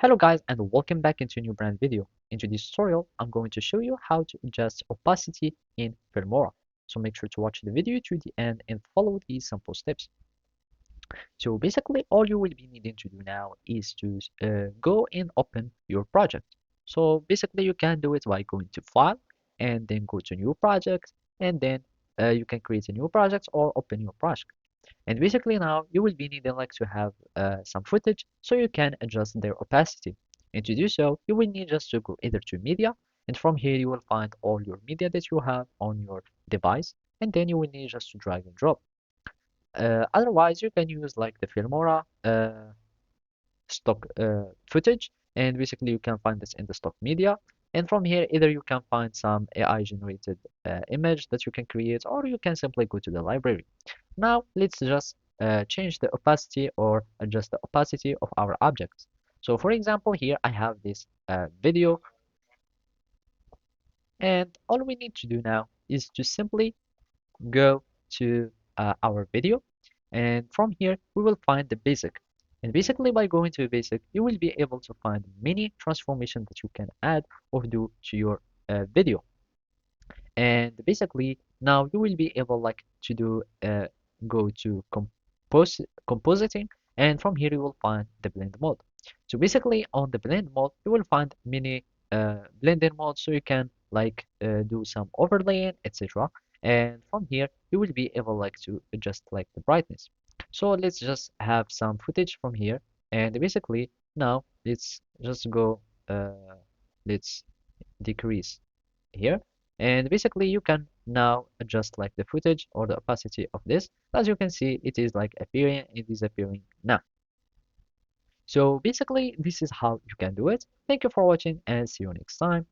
Hello guys and welcome back into a new brand video. In today's tutorial, I'm going to show you how to adjust opacity in Filmora. So make sure to watch the video to the end and follow these simple steps. So basically all you will be needing to do now is to go and open your project. So basically you can do it by going to File and then go to New Project and then you can create a new project or open your project. And basically now you will be needing like to have some footage so you can adjust their opacity. And to do so, you will need just to go either to media, and from here you will find all your media that you have on your device, and then you will need just to drag and drop. Otherwise, you can use like the Filmora stock footage, and basically you can find this in the stock media. And from here, either you can find some AI generated image that you can create, or you can simply go to the library. Now let's just change the opacity or adjust the opacity of our objects. So for example, here I have this video, and all we need to do now is to simply go to our video, and from here we will find the basic. And basically by going to basic, you will be able to find many transformations that you can add or do to your video. And basically now you will be able like to do go to compositing, and from here you will find the blend mode. So basically on the blend mode you will find many blending modes, so you can like do some overlaying, etc. And from here you will be able like to adjust like the brightness. So let's just have some footage from here, and basically now let's just go let's decrease here, and basically you can now adjust like the footage or the opacity of this. As you can see, it is like appearing, it is appearing now. So basically this is how you can do it. Thank you for watching and see you next time.